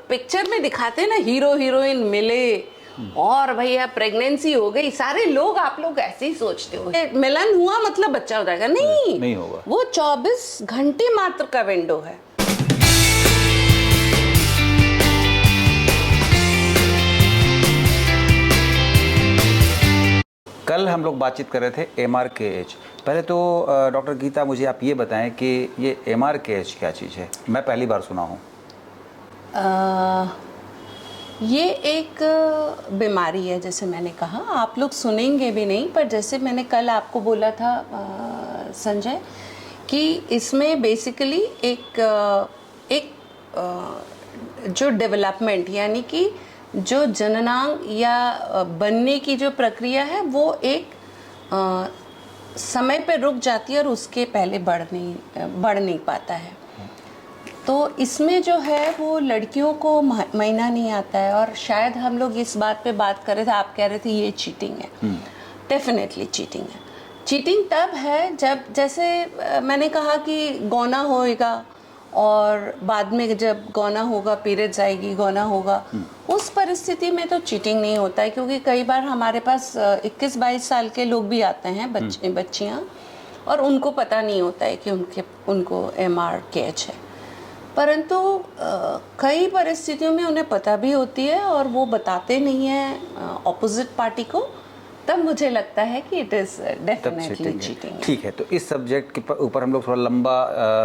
Picture में दिखाते हैं ना, हीरो हीरोइन मिले और भैया प्रेगनेंसी हो गई, सारे लोग आप लोग ऐसे ही सोचते हो मिलन हुआ मतलब बच्चा हो जाएगा। नहीं होगा। वो 24 घंटे मात्र का विंडो है। कल हम लोग बातचीत कर रहे थे MRKH। पहले तो डॉक्टर गीता मुझे आप ये बताएं कि ये MRKH क्या चीज़ है, मैं पहली बार सुना हूँ। ये एक बीमारी है, जैसे मैंने कहा, आप लोग सुनेंगे भी नहीं, पर जैसे मैंने कल आपको बोला था संजय कि इसमें बेसिकली एक जो डेवलपमेंट यानी कि जो जननांग या बनने की जो प्रक्रिया है वो एक समय पे रुक जाती है और उसके पहले बढ़ नहीं पाता है। तो इसमें जो है वो लड़कियों को महीना नहीं आता है, और शायद हम लोग इस बात पे बात कर रहे थे, आप कह रहे थे ये चीटिंग है। डेफिनेटली चीटिंग है। चीटिंग तब है जब, जैसे मैंने कहा कि गौना होएगा और बाद में जब गौना होगा पीरियड्स आएगी, गौना होगा, उस परिस्थिति में तो चीटिंग नहीं होता है, क्योंकि कई बार हमारे पास 21-22 साल के लोग भी आते हैं, बच्चियाँ, और उनको पता नहीं होता है कि उनको MRKH है। परंतु कई परिस्थितियों में उन्हें पता भी होती है और वो बताते नहीं हैं ऑपोजिट पार्टी को, तब मुझे लगता है कि इट इज़ डेफिनेटली चीटिंग। ठीक है, तो इस सब्जेक्ट के ऊपर हम लोग थोड़ा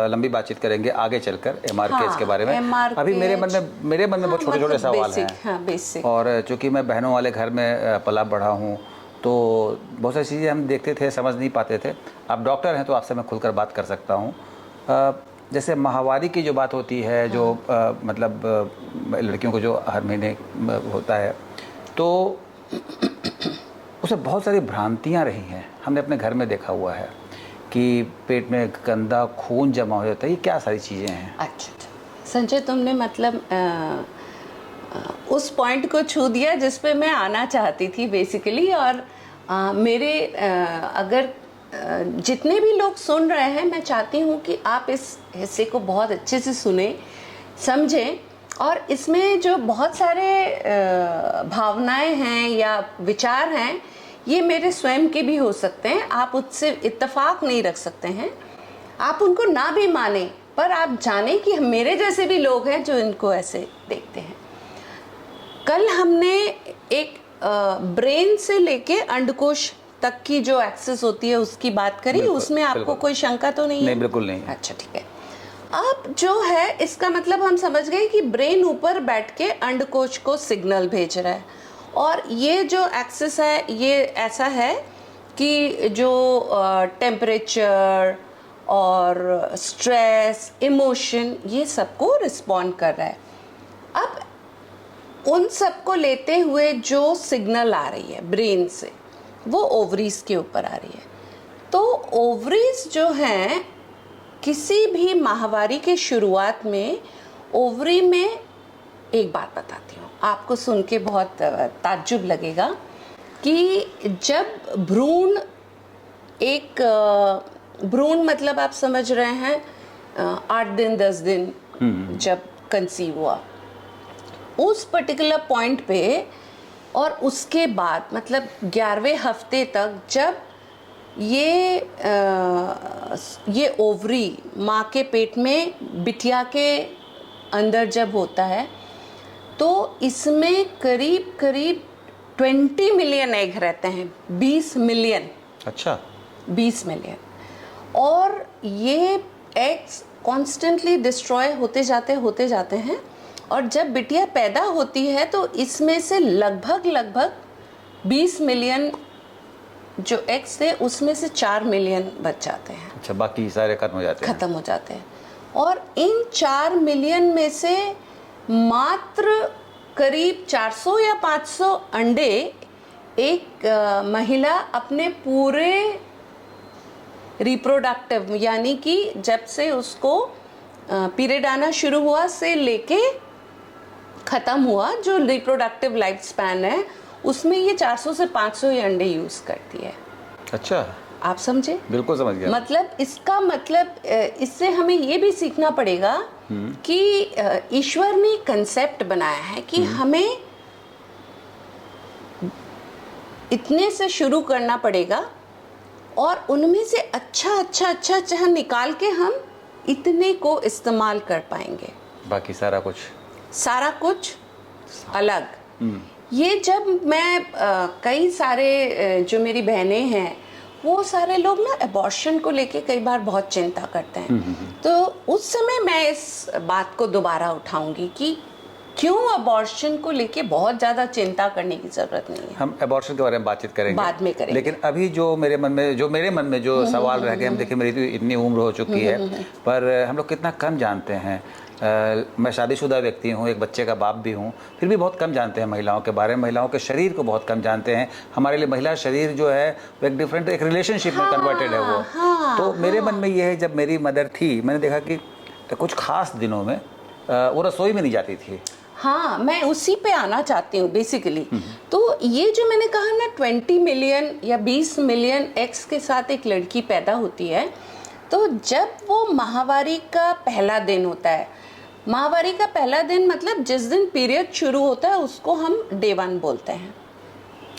लंबी बातचीत करेंगे आगे चलकर MRKH के बारे में। अभी मेरे मन में बहुत छोटे छोटे सवाल हैं। बेसिक। और चूँकि मैं बहनों वाले घर में पला बढ़ा हूँ, तो बहुत सारी चीज़ें हम देखते थे, समझ नहीं पाते थे। आप डॉक्टर हैं तो आपसे मैं खुलकर बात कर सकता हूँ। जैसे माहवारी की जो बात होती है, जो मतलब लड़कियों को जो हर महीने होता है, तो उसे बहुत सारी भ्रांतियाँ रही हैं। हमने अपने घर में देखा हुआ है कि पेट में गंदा खून जमा हो जाता है। ये क्या सारी चीज़ें हैं? अच्छा संजय, तुमने मतलब उस पॉइंट को छू दिया जिस पे मैं आना चाहती थी बेसिकली। और मेरे अगर जितने भी लोग सुन रहे हैं, मैं चाहती हूँ कि आप इस हिस्से को बहुत अच्छे से सुने, समझें, और इसमें जो बहुत सारे भावनाएं हैं या विचार हैं, ये मेरे स्वयं के भी हो सकते हैं, आप उससे इत्तेफाक नहीं रख सकते हैं, आप उनको ना भी माने, पर आप जाने कि मेरे जैसे भी लोग हैं जो इनको ऐसे देखते हैं। कल हमने एक ब्रेन से लेके अंडकोश तक की जो एक्सेस होती है उसकी बात करी, उसमें आपको कोई शंका तो नहीं है? नहीं, बिल्कुल नहीं। अच्छा, ठीक है। अब जो है इसका मतलब हम समझ गए कि ब्रेन ऊपर बैठ के अंडकोश को सिग्नल भेज रहा है, और ये जो एक्सेस है ये ऐसा है कि जो टेम्परेचर और स्ट्रेस, इमोशन, ये सबको रिस्पॉन्ड कर रहा है। अब उन सबको लेते हुए जो सिग्नल आ रही है ब्रेन से, वो ओवरीज के ऊपर आ रही है। तो ओवरीज जो हैं, किसी भी माहवारी के शुरुआत में ओवरी में, एक बात बताती हूँ आपको, सुन के बहुत ताज्जुब लगेगा कि जब भ्रूण मतलब आप समझ रहे हैं 8 दिन 10 दिन जब कंसीव हुआ, उस पर्टिकुलर पॉइंट पे, और उसके बाद मतलब 11वें हफ्ते तक जब ये ओवरी माँ के पेट में बिटिया के अंदर जब होता है, तो इसमें करीब 20 मिलियन एग रहते हैं। 20 मिलियन। अच्छा। 20 मिलियन। और ये एग्स कॉन्स्टेंटली डिस्ट्रॉय होते जाते हैं, और जब बिटिया पैदा होती है तो इसमें से लगभग 20 मिलियन जो एग्स थे उसमें से 4 मिलियन बच जाते हैं। अच्छा, बाकी सारे खत्म हो जाते हैं। और इन 4 मिलियन में से मात्र करीब 400 या 500 अंडे एक महिला अपने पूरे रिप्रोडक्टिव, यानी कि जब से उसको पीरियड आना शुरू हुआ से लेके ख़त्म हुआ, जो रिप्रोडक्टिव लाइफ स्पैन है, उसमें ये 400 से 500 ही अंडे यूज़ करती है। अच्छा, आप समझे? बिल्कुल समझ गया। मतलब इसका मतलब इससे हमें ये भी सीखना पड़ेगा कि ईश्वर ने कंसेप्ट बनाया है कि हमें इतने से शुरू करना पड़ेगा और उनमें से अच्छा निकाल के हम इतने को इस्तेमाल कर पाएंगे, बाकी सारा कुछ अलग। ये जब मैं कई सारे जो मेरी बहनें हैं वो सारे लोग ना अबॉर्शन को लेके कई बार बहुत चिंता करते हैं, तो उस समय मैं इस बात को दोबारा उठाऊंगी कि क्यों अबॉर्शन को लेके बहुत ज़्यादा चिंता करने की ज़रूरत नहीं है। हम अबॉर्शन के बारे में बातचीत करेंगे, बाद में करेंगे। लेकिन अभी जो मेरे मन में जो सवाल रह गए, हम देखिए मेरी तो इतनी उम्र हो चुकी है, पर हम लोग कितना कम जानते हैं। मैं शादीशुदा व्यक्ति हूँ, एक बच्चे का बाप भी हूँ, फिर भी बहुत कम जानते हैं महिलाओं के बारे में, महिलाओं के शरीर को बहुत कम जानते हैं। हमारे लिए महिला शरीर जो है वो एक डिफरेंट एक रिलेशनशिप में कन्वर्टेड है वो। तो मेरे मन में ये है, जब मेरी मदर थी मैंने देखा कि कुछ खास दिनों में वो रसोई में नहीं जाती थी। हाँ, मैं उसी पे आना चाहती हूँ बेसिकली। तो ये जो मैंने कहा ना 20 मिलियन या 20 मिलियन एग्स के साथ एक लड़की पैदा होती है, तो जब वो माहवारी का पहला दिन होता है, माहवारी का पहला दिन मतलब जिस दिन पीरियड शुरू होता है उसको हम डे 1 बोलते हैं।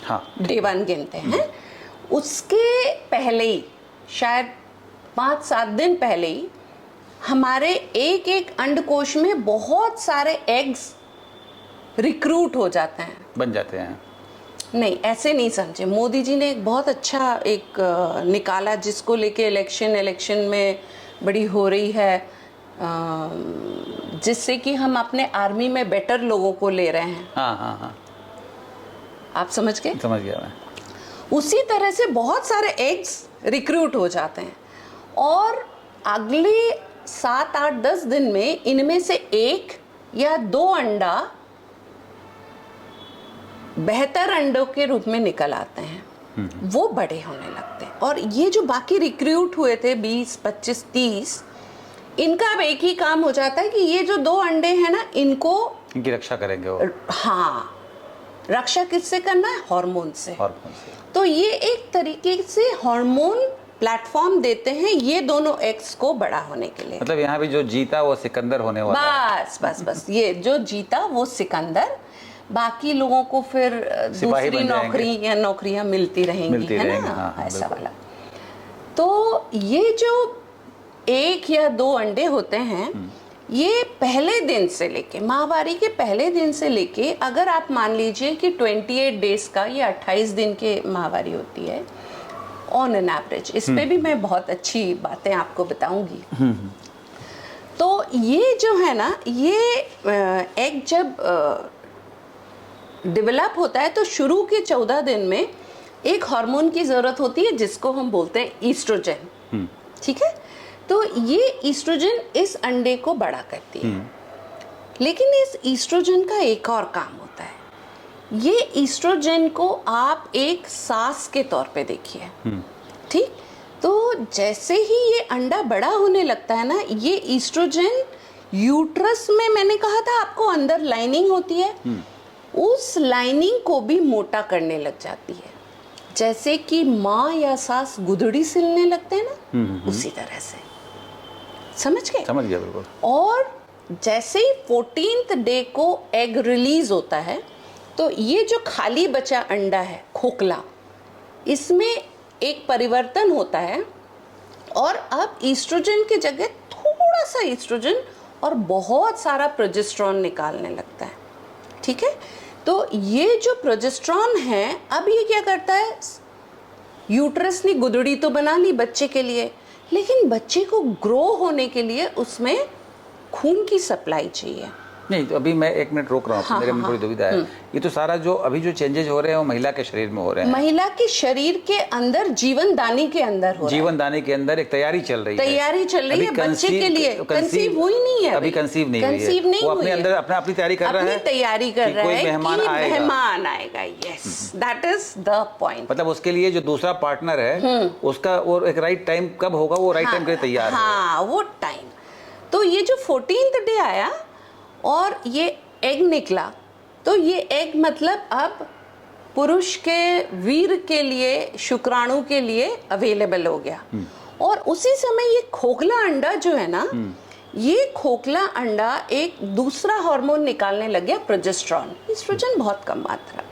हाँ, डे 1 गिनते हैं। उसके पहले ही शायद 5-7 दिन पहले ही हमारे एक अंडकोश में बहुत सारे एग्स रिक्रूट हो जाते हैं, बन जाते हैं। नहीं, ऐसे नहीं समझे। मोदी जी ने एक बहुत अच्छा एक निकाला जिसको लेके इलेक्शन में बड़ी हो रही है, जिससे कि हम अपने आर्मी में बेटर लोगों को ले रहे हैं। हाँ, आप समझ गए? समझ गया मैं। उसी तरह से बहुत सारे एग्स रिक्रूट हो जाते हैं और अगले 7-8-10 दिन में इनमें से 1 या 2 अंडा बेहतर अंडों के रूप में निकल आते हैं, वो बड़े होने लगते हैं। और ये जो बाकी रिक्रूट हुए थे 20, 25, 30, इनका अब एक ही काम हो जाता है कि ये जो 2 अंडे हैं ना, इनकी रक्षा करेंगे वो। हाँ, रक्षा किससे करना है? हार्मोन से। तो ये एक तरीके से हार्मोन प्लेटफॉर्म देते हैं ये दोनों एग्स को बड़ा होने के लिए। मतलब यहाँ भी जो जीता वो सिकंदर होने वाला है। बस ये जो जीता वो सिकंदर, बाकी लोगों को फिर दूसरी नौकरियां मिलती रहेंगी, है ना? हाँ, ऐसा वाला। तो ये जो 1 या 2 अंडे होते हैं, ये पहले दिन से लेके, माहवारी के पहले दिन से लेके, अगर आप मान लीजिए कि 28 डेज का, ये 28 दिन के माहवारी होती है ऑन एन एवरेज। इस पे भी मैं बहुत अच्छी बातें आपको बताऊंगी। तो ये जो है ना, ये एग जब डेवलप होता है तो शुरू के 14 दिन में एक हार्मोन की जरूरत होती है जिसको हम बोलते हैं ईस्ट्रोजन। ठीक है? तो ये ईस्ट्रोजन इस अंडे को बड़ा करती है। लेकिन इस ईस्ट्रोजन का एक और काम होता है। ये ईस्ट्रोजन को आप एक सास के तौर पे देखिए, ठीक? तो जैसे ही ये अंडा बड़ा होने लगता है ना, ये ईस्ट्रोजन यूट्रस में, मैंने कहा था आपको, अंदर लाइनिंग होती है, उस लाइनिंग को भी मोटा करने लग जाती है। जैसे कि माँ या सास गुदड़ी सिलने लगते हैं ना, उसी तरह से। समझ गया बिल्कुल। और जैसे ही 14th डे को एग रिलीज होता है, तो ये जो खाली बचा अंडा है, खोखला, इसमें एक परिवर्तन होता है और अब ईस्ट्रोजन की जगह थोड़ा सा ईस्ट्रोजन और बहुत सारा प्रोजेस्टेरॉन निकालने लगता है। ठीक है? तो ये जो प्रोजेस्टेरॉन है, अब ये क्या करता है, यूट्रस ने गुदड़ी तो बना ली बच्चे के लिए, लेकिन बच्चे को ग्रो होने के लिए उसमें खून की सप्लाई चाहिए। नहीं, तो अभी मैं 1 मिनट रोक रहा हूँ, मेरे में थोड़ी दुविधा है। ये तो सारा जो अभी जो चेंजेस हो रहे हैं वो महिला के शरीर में हो रहे हैं। महिला के शरीर के अंदर, जीवनदानी के अंदर हो रहा है। जीवनदानी के अंदर एक तैयारी चल रही है बच्चे के लिए। कंसीव हुई नहीं है अभी, कंसीव नहीं हुई है। वो अपने अंदर अपनी तैयारी कर रहा है, तैयारी कर रहा है कि मेहमान आएगा। Yes, that is the point. मतलब उसके लिए जो दूसरा पार्टनर है उसका वो एक राइट टाइम कब होगा, वो राइट टाइम के लिए तैयार है। हाँ, वो टाइम। तो ये जो 14th डे आया और ये एग निकला, तो ये एग मतलब अब पुरुष के वीर के लिए, शुक्राणु के लिए अवेलेबल हो गया। और उसी समय ये खोखला अंडा जो है ना, ये खोखला अंडा एक दूसरा हार्मोन निकालने लग गया, प्रोजेस्टेरॉन। एस्ट्रोजन बहुत कम मात्रा।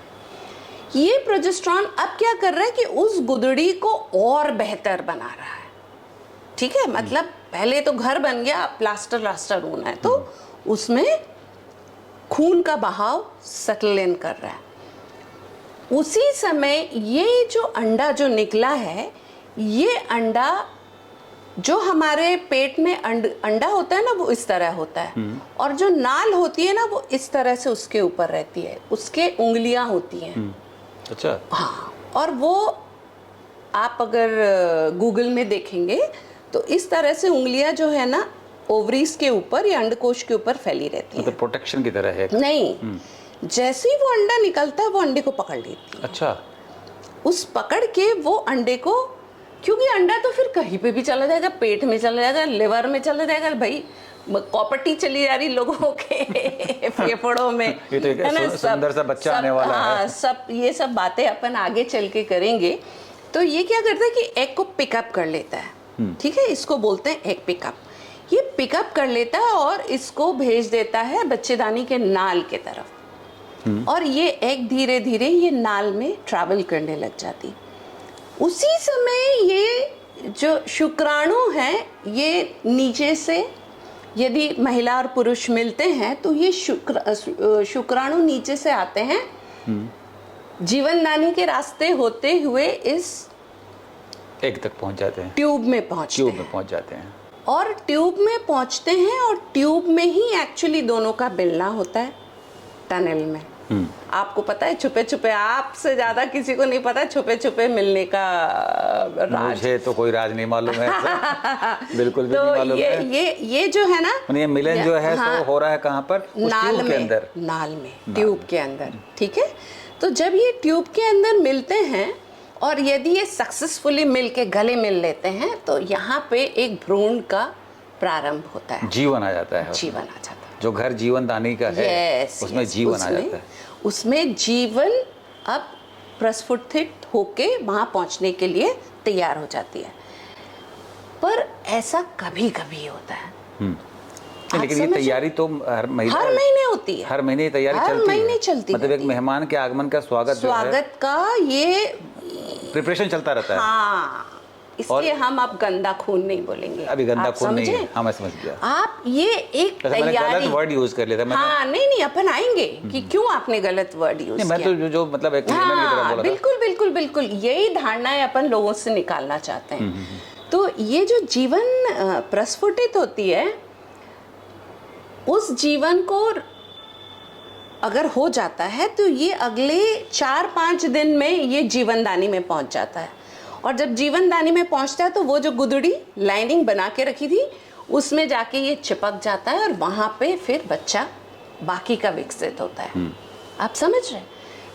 ये प्रोजेस्टेरॉन अब क्या कर रहा है कि उस गुदड़ी को और बेहतर बना रहा है। ठीक है, मतलब पहले तो घर बन गया, प्लास्टर होना है, तो उसमें खून का बहाव सेटल इन कर रहा है। उसी समय ये जो अंडा जो निकला है, ये अंडा जो हमारे पेट में अंडा होता है ना, वो इस तरह होता है, और जो नाल होती है ना, वो इस तरह से उसके ऊपर रहती है, उसके उंगलियां होती हैं। अच्छा। हाँ, और वो आप अगर गूगल में देखेंगे तो इस तरह से उंगलियां जो है ना, ओवरीज के ऊपर या अंडकोश के ऊपर फैली रहती है। मतलब प्रोटेक्शन की तरह है? नहीं, जैसे ही वो अंडा निकलता है, वो अंडे को पकड़ लेती है। अच्छा। उस पकड़ के वो अंडे को, क्योंकि अंडा तो फिर कहीं पे भी चला जाएगा, पेट में चला जाएगा, लिवर में चला जाएगा, भाई प्रॉपर्टी चली जा रही लोगों के फेफड़ों में। ये तो एक सुंदर सा बच्चा आने वाला है। सब ये सब बातें अपन आगे चल के करेंगे। तो ये क्या करता है कि एग को पिकअप कर लेता है। ठीक है, इसको बोलते हैं एग पिकअप। ये पिकअप कर लेता है और इसको भेज देता है बच्चेदानी के नाल के तरफ, और ये एग धीरे धीरे ये नाल में ट्रैवल करने लग जाती। उसी समय ये जो शुक्राणु हैं, ये नीचे से, यदि महिला और पुरुष मिलते हैं तो ये शुक्राणु नीचे से आते हैं, जीवनदानी के रास्ते होते हुए इस एग तक पहुंच जाते हैं, ट्यूब में पहुंच जाते हैं, और ट्यूब में पहुंचते हैं, और ट्यूब में ही एक्चुअली दोनों का मिलना होता है, टनल में। आपको पता है, छुपे छुपे, आपसे ज्यादा किसी को नहीं पता छुपे छुपे मिलने का राज। मुझे तो कोई राज नहीं मालूम है। बिल्कुल भी तो नहीं मालूम है। ये जो है ना, ये मिलन जो है, हाँ, तो हो रहा है कहाँ पर? नाल में, के अंदर, नाल में, ट्यूब के अंदर। ठीक है, तो जब ये ट्यूब के अंदर मिलते हैं, और यदि ये सक्सेसफुली मिलके गले मिल लेते हैं, तो यहाँ पे एक भ्रूण का प्रारंभ होता है, जीवन आ जाता है, जीवन आ जाता है। जो घर जीवन दानी का है, उसमें जीवन आ जाता है, उसमें जीवन अब प्रस्फुटित होके वहां पहुंचने के लिए तैयार हो जाती है। पर ऐसा कभी कभी होता है। लेकिन ये तैयारी तो हर महीने होती है, हर महीने तैयारी हर महीने चलती, मतलब एक मेहमान के आगमन का स्वागत का ये प्रिपरेशन चलता रहता है। हाँ, इसलिए हम अब गंदा खून नहीं बोलेंगे। अभी गंदा खून नहीं है। हाँ, मैं समझ गया। आप ये एक तैयारी, गलत वर्ड यूज कर लेता मैंने। हाँ, नहीं, अपन आएंगे कि क्यों आपने गलत वर्ड यूज किया। मैं तो जो मतलब एक लेमन की तरह बोला था। बिल्कुल यही धारणाएं अपन लोगों से निकालना चाहते हैं। तो ये जो जीवन प्रस्फुटित होती है, उस जीवन को अगर हो जाता है तो ये अगले 4-5 दिन में ये जीवनदानी में पहुंच जाता है। और जब जीवनदानी में पहुंचता है तो वो जो गुदड़ी लाइनिंग बना के रखी थी, उसमें जाके ये चिपक जाता है, और वहां पे फिर बच्चा बाकी का विकसित होता है। आप समझ रहे हैं?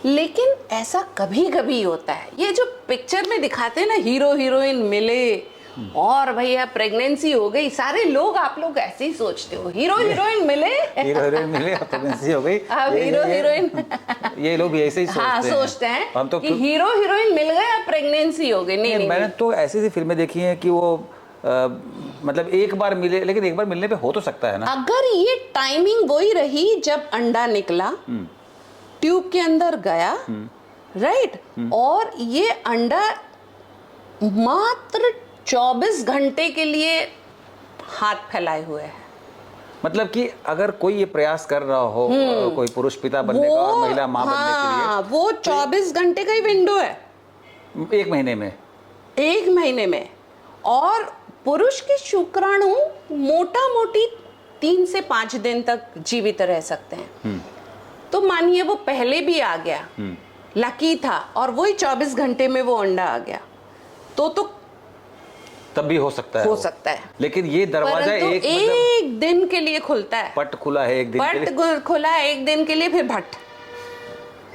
लेकिन ऐसा कभी कभी होता है, ये जो पिक्चर में दिखाते हैं ना, हीरो हीरोइन मिले और भैया प्रेगनेंसी हो गई, सारे लोग, आप लोग ऐसे ही सोचते हो, हीरो हीरोइन मिले प्रेगनेंसी हो गई, अब हीरो हीरोइन ये लोग भी ऐसे ही सोचते हैं हम तो कि हीरो हीरोइन मिल गए, अब प्रेगनेंसी हो गई। नहीं, मैंने तो ऐसी फिल्में देखी हैं कि वो मतलब एक बार मिले, लेकिन एक बार मिलने पे हो तो सकता है ना। अगर ये टाइमिंग वही रही जब अंडा निकला, ट्यूब के अंदर गया, राइट, और ये अंडा मात्र 24 घंटे के लिए हाथ फैलाए हुए है। मतलब कि अगर कोई ये प्रयास कर रहा हो, कोई पुरुष पिता बनने का और महिला माँ बनने के लिए, वो 24 घंटे का ही विंडो है, एक महीने में। और पुरुष के शुक्राणु मोटा मोटी 3 से 5 दिन तक जीवित रह सकते हैं। तो मानिए वो पहले भी आ गया, लकी था, और वही 24 घंटे में वो अंडा आ गया, तो तब भी हो सकता है। लेकिन ये दरवाजा एक दिन के लिए खुलता है, पट खुला है एक दिन के लिए, पट खुला है एक दिन के लिए, फिर भट।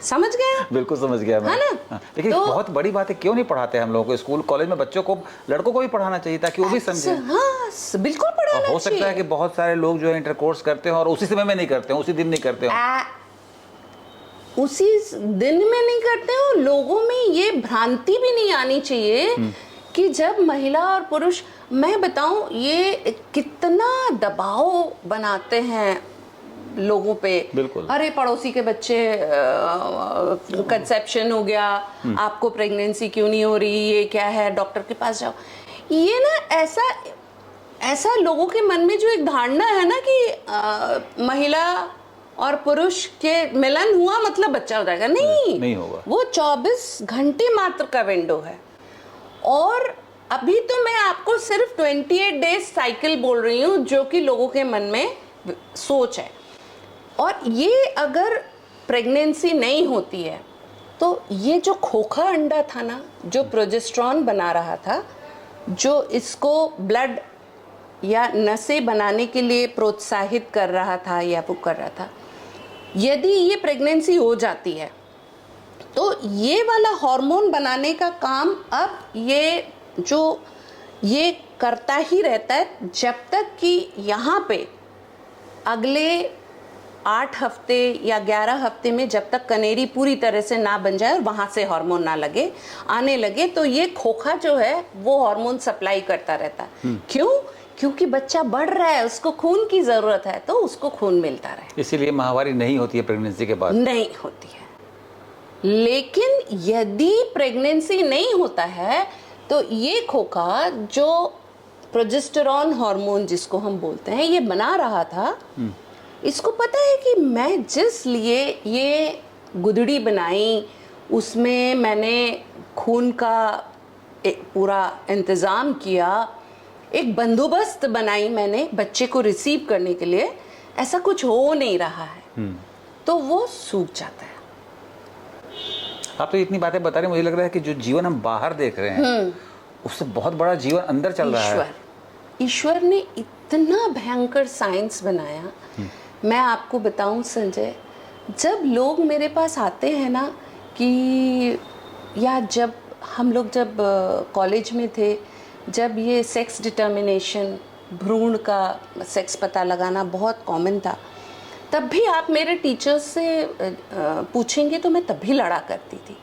समझ गया? बिल्कुल समझ गया मैं। है ना? लेकिन तो बहुत बड़ी बात है, क्यों नहीं पढ़ाते हम लोगों को स्कूल कॉलेज में? बच्चों को, लड़कों को भी पढ़ाना चाहिए ताकि वो भी समझे। हाँ, बिल्कुल पढ़ाना चाहिए। हो सकता है कि बहुत सारे लोग जो है इंटरकोर्स करते हैं और उसी समय में नहीं करते हैं, उसी दिन नहीं करते हैं, उसी दिन में नहीं करते हो। लोगों में ये भ्रांति भी नहीं आनी चाहिए कि जब महिला और पुरुष, मैं बताऊं ये कितना दबाव बनाते हैं लोगों पे। बिल्कुल। अरे पड़ोसी के बच्चे कंसेप्शन हो गया, आपको प्रेगनेंसी क्यों नहीं हो रही, ये क्या है, डॉक्टर के पास जाओ। ये ना ऐसा लोगों के मन में जो एक धारणा है ना कि महिला और पुरुष के मिलन हुआ मतलब बच्चा हो जाएगा। नहीं होगा। वो 24 घंटे मात्र का विंडो है। और अभी तो मैं आपको सिर्फ 28 डेज साइकिल बोल रही हूँ जो कि लोगों के मन में सोच है। और ये अगर प्रेगनेंसी नहीं होती है तो ये जो खोखा अंडा था ना, जो प्रोजेस्टेरॉन बना रहा था, जो इसको ब्लड या नसें बनाने के लिए प्रोत्साहित कर रहा था या वो कर रहा था, यदि ये प्रेगनेंसी हो जाती है तो ये वाला हार्मोन बनाने का काम अब ये करता ही रहता है जब तक कि यहाँ पे अगले 8 हफ्ते या 11 हफ्ते में जब तक कनेरी पूरी तरह से ना बन जाए और वहाँ से हार्मोन ना आने लगे, तो ये खोखा जो है वो हार्मोन सप्लाई करता रहता है। क्यों? क्योंकि बच्चा बढ़ रहा है, उसको खून की जरूरत है, तो उसको खून मिलता रहे। इसीलिए माहवारी नहीं होती है प्रेगनेंसी के बाद। नहीं होती है। लेकिन यदि प्रेगनेंसी नहीं होता है तो ये खोखा जो प्रोजेस्टेरॉन हार्मोन जिसको हम बोलते हैं ये बना रहा था, इसको पता है कि मैं जिस लिए ये गुदड़ी बनाई उसमें मैंने खून का एक पूरा इंतज़ाम किया, एक बंदोबस्त बनाई मैंने बच्चे को रिसीव करने के लिए, ऐसा कुछ हो नहीं रहा है तो वो सूख जाता है। आप तो इतनी बातें बता रहे हैं, मुझे लग रहा है कि जो जीवन हम बाहर देख रहे हैं उससे बहुत बड़ा जीवन अंदर चल रहा है। ईश्वर ने इतना भयंकर साइंस बनाया। मैं आपको बताऊं संजय, जब लोग मेरे पास आते हैं ना कि या जब हम लोग जब कॉलेज में थे, जब ये सेक्स डिटर्मिनेशन, भ्रूण का सेक्स पता लगाना बहुत कॉमन था, तब भी आप मेरे टीचर्स से पूछेंगे तो मैं तब भी लड़ा करती थी,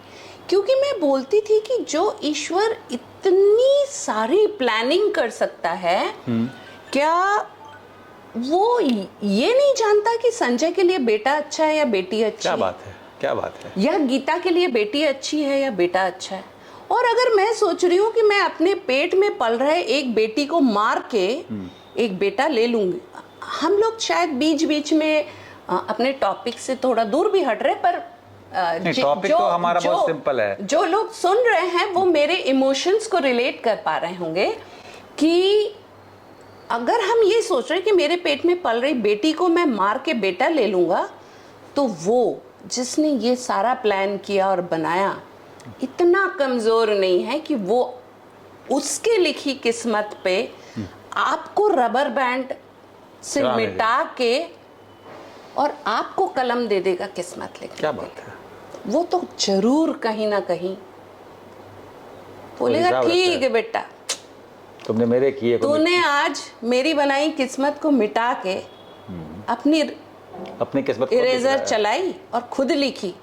क्योंकि मैं बोलती थी कि जो ईश्वर इतनी सारी प्लानिंग कर सकता है, क्या वो ये नहीं जानता कि संजय के लिए बेटा अच्छा है या बेटी अच्छी है? क्या बात है। या गीता के लिए बेटी अच्छी है या बेटा अच्छा है? और अगर मैं सोच रही हूँ कि मैं अपने पेट में पल रहे एक बेटी को मार के एक बेटा ले लूंगी, हम लोग शायद बीच बीच में अपने टॉपिक से थोड़ा दूर भी हट रहे, पर टॉपिक तो हमारा बहुत सिंपल है। जो लोग सुन रहे हैं वो मेरे इमोशंस को रिलेट कर पा रहे होंगे कि अगर हम ये सोच रहे कि मेरे पेट में पल रही बेटी को मैं मार के बेटा ले लूंगा, तो वो जिसने ये सारा प्लान किया और बनाया इतना कमजोर नहीं है कि वो उसके लिखी किस्मत पे आपको रबर बैंड से मिटा के और आपको कलम दे देगा किस्मत लिखने। क्या बात है। वो तो जरूर कहीं ना कहीं बोलेगा ठीक है बेटा, तुमने मेरे किए, तूने आज मेरी बनाई किस्मत को मिटा के अपनी किस्मत इरेजर चलाई और खुद लिखी,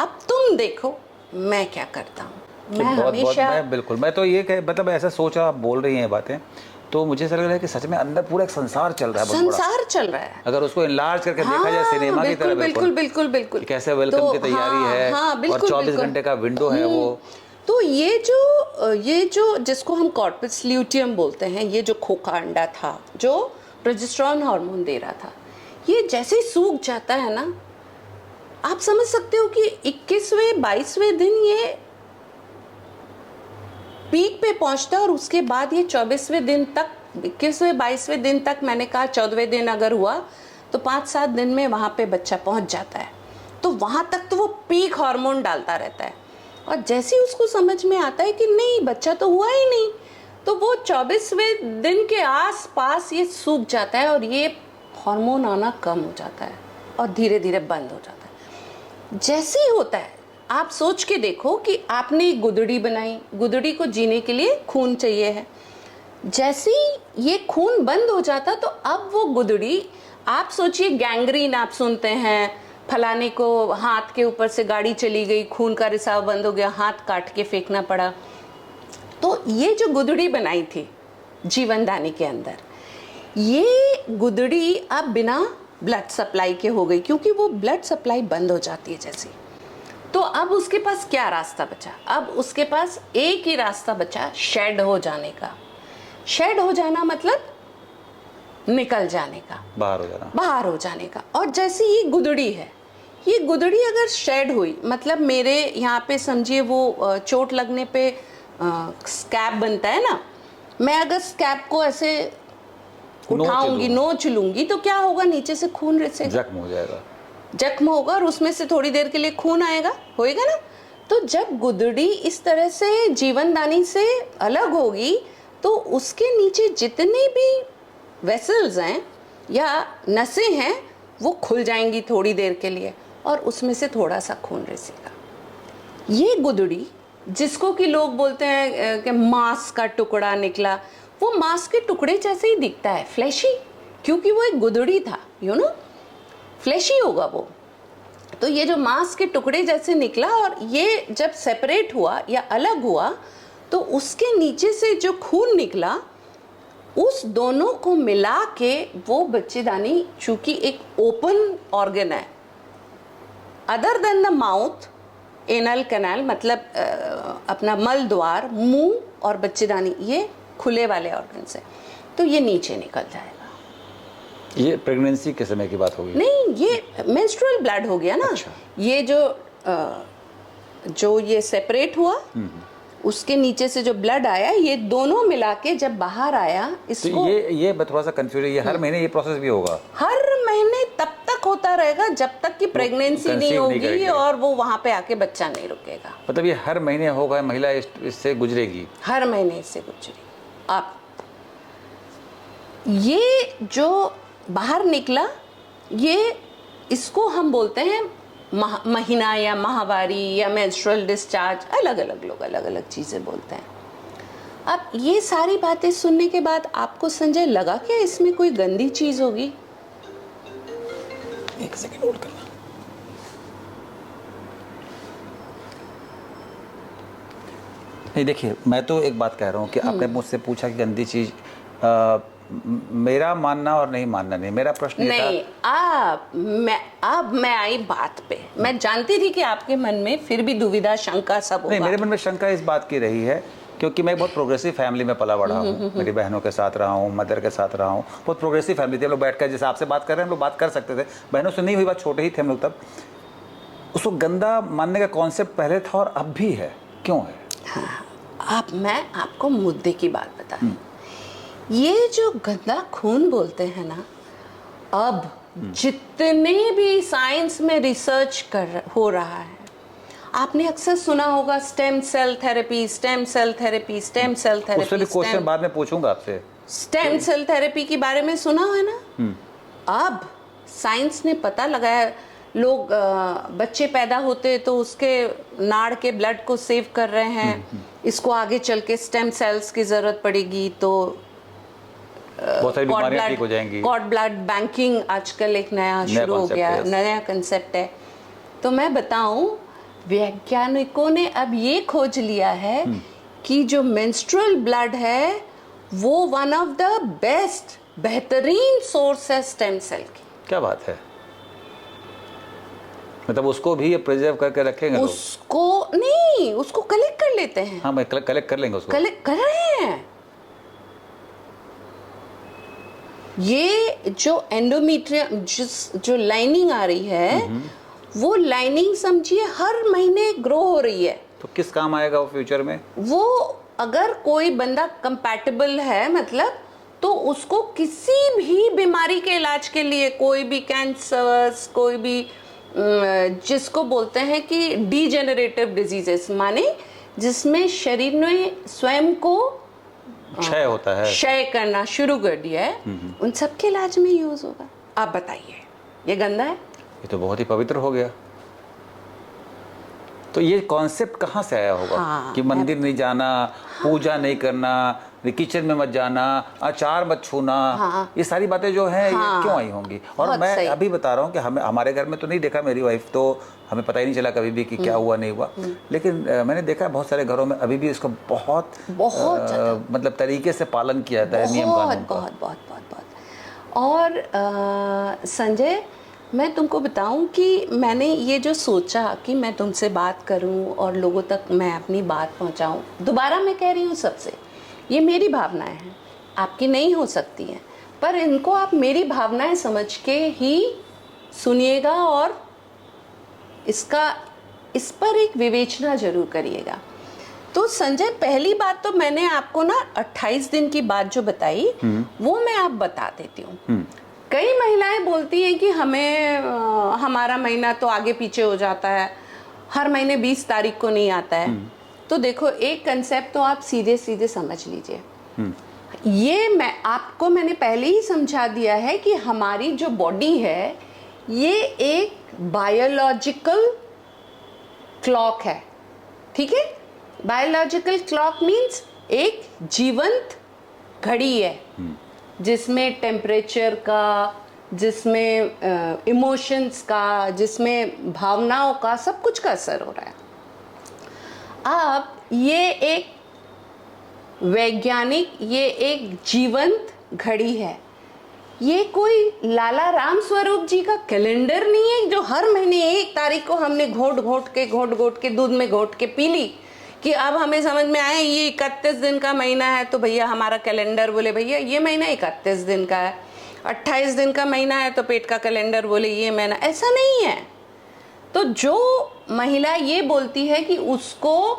अब तुम देखो मैं क्या करता हूँ। मैं हमेशा बिल्कुल, मैं तो ये मतलब ऐसा सोच रहा, आप बोल रही हैं बातें तो मुझे ऐसा लग रहा है कि सच में अंदर पूरा एक संसार चल रहा है, संसार चल रहा है। अगर उसको इनलार्ज करके देखा जाए सिनेमा की तरह, बिल्कुल बिल्कुल बिल्कुल कैसे वेलकम की तैयारी है और 24 घंटे का विंडो है वो। तो ये जो जिसको हम कॉर्पस ल्यूटियम बोलते हैं, ये जो खोखा अंडा था जो प्रोजेस्टेरॉन हार्मोन दे रहा था, ये जैसे ही सूख जाता है ना, आप समझ सकते हो कि 21वें 22वें दिन ये पीक पे पहुंचता है और उसके बाद ये 24वें दिन तक, 21वें 22वें दिन तक, मैंने कहा 14वें दिन अगर हुआ तो 5-7 दिन में वहाँ पे बच्चा पहुंच जाता है। तो वहाँ तक तो वो पीक हार्मोन डालता रहता है और जैसे ही उसको समझ में आता है कि नहीं बच्चा तो हुआ ही नहीं, तो वो 24वें दिन के आस पास ये सूख जाता है और ये हार्मोन आना कम हो जाता है और धीरे धीरे बंद हो जाता है। जैसे ही होता है, आप सोच के देखो कि आपने एक गुदड़ी बनाई, गुदड़ी को जीने के लिए खून चाहिए है, जैसे ही ये खून बंद हो जाता तो अब वो गुदड़ी, आप सोचिए गैंग्रीन आप सुनते हैं, फलाने को हाथ के ऊपर से गाड़ी चली गई, खून का रिसाव बंद हो गया, हाथ काट के फेंकना पड़ा। तो ये जो गुदड़ी बनाई थी जीवनदानी के अंदर, ये गुदड़ी अब बिना ब्लड सप्लाई के हो गई, क्योंकि वो ब्लड सप्लाई बंद हो जाती है जैसे। तो अब उसके पास क्या रास्ता बचा? अब उसके पास एक ही रास्ता बचा, शेड हो जाने का। शेड हो जाना मतलब निकल जाने का, बाहर हो जाने का। और जैसे ये गुदड़ी है, ये गुदड़ी अगर शेड हुई, मतलब मेरे यहाँ पे समझिए वो चोट लगने पे स्कैब बनता है ना, मैं अगर स्कैब को ऐसे उठाऊंगी, नोच लूंगी, तो क्या होगा? नीचे से खून रिसेगा, जख्म हो जाएगा, जख्म होगा और उसमें से थोड़ी देर के लिए खून आएगा, होएगा ना। तो जब गुदड़ी इस तरह से जीवनदानी से अलग होगी, तो उसके नीचे जितने भी वेसल्स हैं या नसें हैं, वो खुल जाएंगी थोड़ी देर के लिए, और उसमें से थोड़ा सा खून रिसेगा। ये गुदड़ी, जिसको कि लोग बोलते हैं कि मांस का टुकड़ा निकला, वो मांस के टुकड़े जैसे ही दिखता है, फ्लैशी, क्योंकि वो एक गुदड़ी था, यू नो, फ्लैशी होगा वो। तो ये जो मांस के टुकड़े जैसे निकला, और ये जब सेपरेट हुआ या अलग हुआ, तो उसके नीचे से जो खून निकला, उस दोनों को मिला के वो बच्चेदानी, चूंकि एक ओपन ऑर्गन है, other than the mouth, anal canal मतलब अपना मल द्वार, मुंह और बच्चेदानी, ये खुले वाले ऑर्गन है, तो ये नीचे निकल जाएगा। ये प्रेगनेंसी के समय की बात होगी? नहीं, ये मेंस्ट्रुअल ब्लड हो गया ना। अच्छा। ये जो ये सेपरेट हुआ, उसके नीचे से जो ब्लड आया, ये दोनों मिला के जब बाहर आया, इसको तो ये थोड़ा सा कंफ्यूज है, ये हर महीने ये प्रोसेस भी होगा? हर महीने तब तक होता रहेगा जब तक कि प्रेगनेंसी नहीं होगी और वो वहां पे आके बच्चा नहीं रुकेगा। मतलब ये हर महीने होगा, महिला इससे गुजरेगी? हर महीने इससे गुजरेगी। आप ये जो बाहर निकला, ये इसको हम बोलते हैं महीना या माहवारी या मेंस्ट्रुअल डिस्चार्ज, अलग अलग लोग अलग अलग चीज़ें बोलते हैं। अब ये सारी बातें सुनने के बाद आपको संजय लगा क्या इसमें कोई गंदी चीज़ होगी? एक सेकंड होल्ड करना। नहीं, देखिए, मैं तो एक बात कह रहा हूँ कि आपने मुझसे पूछा कि गंदी चीज़, मेरा मानना और नहीं मानना नहीं, मेरा प्रश्न नहीं अब मैं आई बात पे। मैं जानती थी कि आपके मन में फिर भी दुविधा, शंका सब होगा। नहीं, मेरे मन में शंका इस बात की रही है क्योंकि मैं बहुत प्रोग्रेसिव फैमिली में पला बढ़ा हूँ, मेरी बहनों के साथ रहा हूँ, मदर के साथ रहा हूँ, बहुत प्रोग्रेसिव फैमिली थी। हम लोग बैठ कर जैसे आपसे बात कर रहे हैं, हम लोग बात कर सकते थे, बहनों से नहीं हुई बात, छोटे ही थे हम लोग तब। उसको गंदा मानने का कॉन्सेप्ट पहले था और अब भी है, क्यों है? हाँ, अब मैं आपको मुद्दे की बात बता। ये जो गंदा खून बोलते हैं ना, अब जितने भी साइंस में रिसर्च हो रहा है, आपने अक्सर सुना होगा stem cell therapy, stem cell therapy, stem cell therapy. उससे भी क्वेश्चन बाद में पूछूंगा आपसे। स्टेम सेल थेरेपी के बारे में सुना है ना? अब साइंस ने पता लगाया, लोग बच्चे पैदा होते तो उसके नाड़ के ब्लड को सेव कर रहे हैं, इसको आगे चल के स्टेम सेल्स की जरूरत पड़ेगी तो बहुत सारी बीमारियां ठीक हो जाएंगी। कॉर्ड ब्लड बैंकिंग आजकल एक नया शुरू हो गया, नया कंसेप्ट है। तो मैं बताऊं, वैज्ञानिकों ने अब ये खोज लिया है कि जो मेंस्ट्रुअल ब्लड है वो वन ऑफ द बेस्ट, बेहतरीन सोर्स है स्टेम सेल की। क्या बात है! मतलब उसको भी प्रिजर्व करके रखेंगे लोग? उसको नहीं, उसको कलेक्ट कर लेते हैं। हाँ, मैं कलेक्ट कर लेंगे उसको। कलेक्ट कर रहे हैं। ये जो एंडोमेट्रियम, जो लाइनिंग आ रही है, वो लाइनिंग समझिए हर महीने ग्रो हो रही है। तो किस काम आएगा वो फ्यूचर में? वो अगर कोई बंदा कंपैटिबल है, मतलब तो उसको किसी भी बीमारी के इलाज के लिए, कोई भी कैंसर, कोई भी जिसको बोलते हैं कि डीजेनरेटिव डिजीजेस, माने जिसमें शरीर ने स्वयं को क्षय होता है, क्षय करना शुरू कर दिया है, उन सब के इलाज में यूज होगा। आप बताइए, ये गंदा है? ये तो बहुत ही पवित्र हो गया। तो ये कॉन्सेप्ट कहाँ से आया होगा? हाँ, कि मंदिर नहीं जाना, पूजा नहीं करना, किचन में मत जाना, अचार मत छूना, हाँ, ये सारी बातें जो हैं हाँ, ये क्यों आई होंगी? और बहुत मैं सही। अभी बता रहा हूँ कि हमारे घर में तो नहीं देखा, मेरी वाइफ तो हमें पता ही नहीं चला कभी भी कि क्या हुआ नहीं हुआ, लेकिन मैंने देखा है बहुत सारे घरों में अभी भी इसको बहुत मतलब तरीके से पालन किया जाता है, नियम कानून का। बहुत बहुत बहुत बहुत। और संजय, मैं तुमको बताऊं कि मैंने ये जो सोचा कि मैं तुमसे बात करूं और लोगों तक मैं अपनी बात पहुंचाऊं, दोबारा मैं कह रही हूं सबसे, ये मेरी भावनाएं हैं, आपकी नहीं हो सकती हैं, पर इनको आप मेरी भावनाएं समझ के ही सुनिएगा और इस पर एक विवेचना जरूर करिएगा। तो संजय, पहली बात तो मैंने आपको ना 28 दिन की बात जो बताई वो मैं आप बता देती हूँ। कई महिलाएं बोलती हैं कि हमें हमारा महीना तो आगे पीछे हो जाता है, हर महीने 20 तारीख को नहीं आता है। तो देखो, एक कंसेप्ट तो आप सीधे सीधे समझ लीजिए, ये मैंने पहले ही समझा दिया है कि हमारी जो बॉडी है ये एक बायोलॉजिकल क्लॉक है, ठीक है? बायोलॉजिकल क्लॉक मीन्स एक जीवंत घड़ी है जिसमें टेम्परेचर का, जिसमें इमोशंस का, जिसमें भावनाओं का, सब कुछ का असर हो रहा है। अब ये एक वैज्ञानिक, ये एक जीवंत घड़ी है, ये कोई लाला राम स्वरूप जी का कैलेंडर नहीं है जो हर महीने 1 तारीख को हमने घोट घोट के दूध में घोट के पी ली कि अब हमें समझ में आया ये 31 दिन का महीना है तो भैया हमारा कैलेंडर बोले भैया ये महीना 31 दिन का है, 28 दिन का महीना है तो पेट का कैलेंडर बोले ये महीना। ऐसा नहीं है। तो जो महिला ये बोलती है कि उसको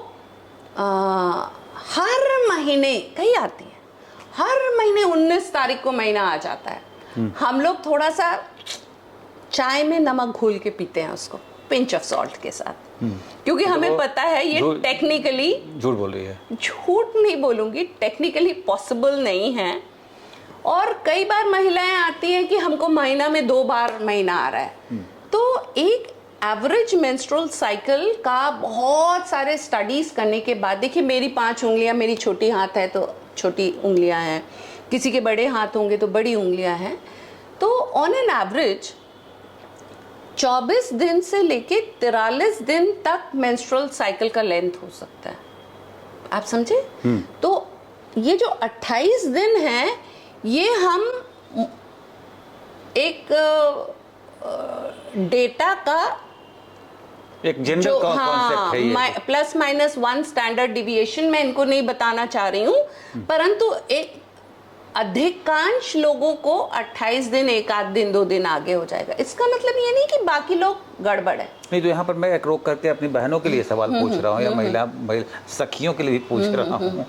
हर महीने, कहीं आती है, हर महीने 19 तारीख को महीना आ जाता है, हम लोग थोड़ा सा चाय में नमक घोल के पीते हैं उसको, पिंच ऑफ सॉल्ट के साथ, क्योंकि हमें पता है ये टेक्निकली, झूठ बोल रही है, झूठ नहीं बोलूंगी, टेक्निकली पॉसिबल नहीं है। और कई बार महिलाएं आती हैं कि हमको महीना में 2 बार महीना आ रहा है। तो एक एवरेज मेंस्ट्रुअल साइकिल का बहुत सारे स्टडीज करने के बाद, देखिए मेरी 5 उंगलियां, मेरी छोटी हाथ है तो छोटी उंगलियां हैं, किसी के बड़े हाथ होंगे तो बड़ी उंगलियां हैं, तो ऑन एन एवरेज 24 दिन से लेके 43 दिन तक मेंस्ट्रुअल साइकिल का लेंथ हो सकता है, आप समझे? तो ये जो 28 दिन है ये हम एक डेटा का एक जनरल कॉन्सेप्ट है ये, प्लस माइनस 1 स्टैंडर्ड डिविएशन, मैं इनको नहीं बताना चाह रही हूँ, परंतु एक अधिकांश लोगों को 28 दिन, 1 आध दिन, 2 दिन आगे हो जाएगा। इसका मतलब ये नहीं कि बाकी लोग गड़बड़ है। नहीं, तो यहाँ पर मैं एक रोक करके अपनी बहनों के लिए सवाल पूछ रहा हूँ, या महिला सखियों के लिए भी पूछ रहा हूँ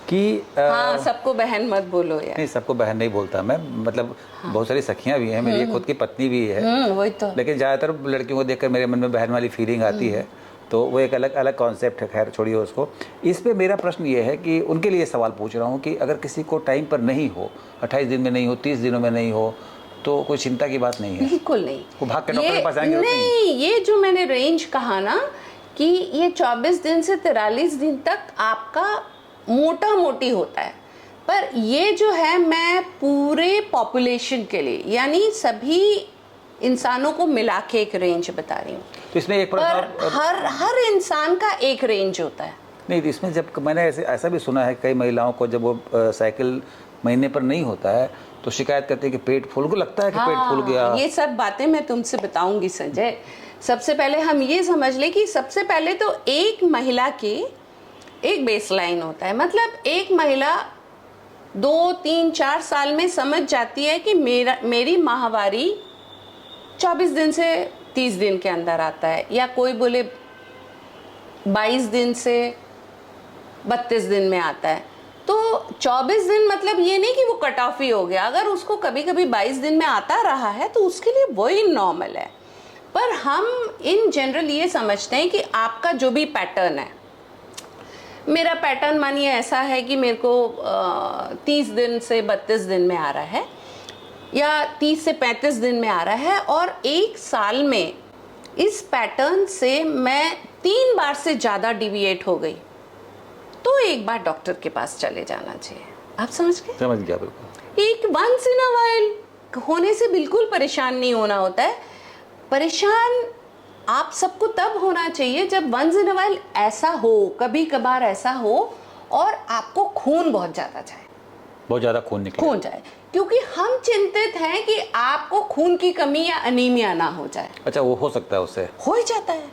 कि हाँ, सबको बहन मत बोलो यार। नहीं, सबको बहन नहीं बोलता मैं, मतलब बहुत सारी सखियाँ भी हैं, मेरी खुद की पत्नी भी है, वही तो। लेकिन ज़्यादातर लड़कियों को देखकर मेरे मन में बहन वाली फीलिंग आती है, तो वो एक अलग अलग कॉन्सेप्ट है, खैर छोड़िए उसको। इस पे मेरा प्रश्न ये है कि उनके लिए सवाल पूछ रहा हूँ कि अगर किसी को टाइम पर नहीं हो, 28 दिन में नहीं हो, 30 दिनों में नहीं हो, तो कोई चिंता की बात नहीं है? बिल्कुल नहीं। वो भाग के डॉक्टर के पास आएंगे? नहीं, ये जो मैंने रेंज कहा ना कि ये 24 दिन से 43 दिन तक आपका मोटा मोटी होता है, पर ये जो है मैं पूरे पॉपुलेशन के लिए, यानी सभी इंसानों को मिला के एक रेंज बता रही हूँ। तो इसमें एक पर हर इंसान का एक रेंज होता है। नहीं, तो इसमें जब मैंने ऐसा भी सुना है, कई महिलाओं को जब वो साइकिल महीने पर नहीं होता है तो शिकायत करते हैं कि पेट फूल, को लगता है कि पेट फूल गया। ये सब बातें मैं तुमसे बताऊंगी संजय। सबसे पहले हम ये समझ ले कि सबसे पहले तो एक महिला की एक बेसलाइन होता है, मतलब एक महिला 2, 3, 4 साल में समझ जाती है कि मेरी माहवारी 24 दिन से 30 दिन के अंदर आता है, या कोई बोले 22 दिन से 32 दिन में आता है। तो 24 दिन मतलब ये नहीं कि वो कट ऑफ ही हो गया, अगर उसको कभी कभी 22 दिन में आता रहा है तो उसके लिए वही नॉर्मल है। पर हम इन जनरल ये समझते हैं कि आपका जो भी पैटर्न है, मेरा पैटर्न मानिए ऐसा है कि मेरे को 30 दिन से 32 दिन में आ रहा है, या 30 से 35 दिन में आ रहा है, और 1 साल में इस पैटर्न से मैं 3 बार से ज़्यादा डिविएट हो गई, तो एक बार डॉक्टर के पास चले जाना चाहिए। आप समझ गए? समझ गया बिल्कुल। एक वंस इन अ वाइल होने से बिल्कुल परेशान नहीं होना होता है। परेशान आप सबको तब होना चाहिए जब वंस इन अ वाइल ऐसा हो, कभी कभार ऐसा हो और आपको खून बहुत ज़्यादा जाए, बहुत ज़्यादा खून जाए, क्योंकि हम चिंतित हैं कि आपको खून की कमी या अनीमिया ना हो जाए। अच्छा, वो हो सकता है उससे? हो ही जाता है।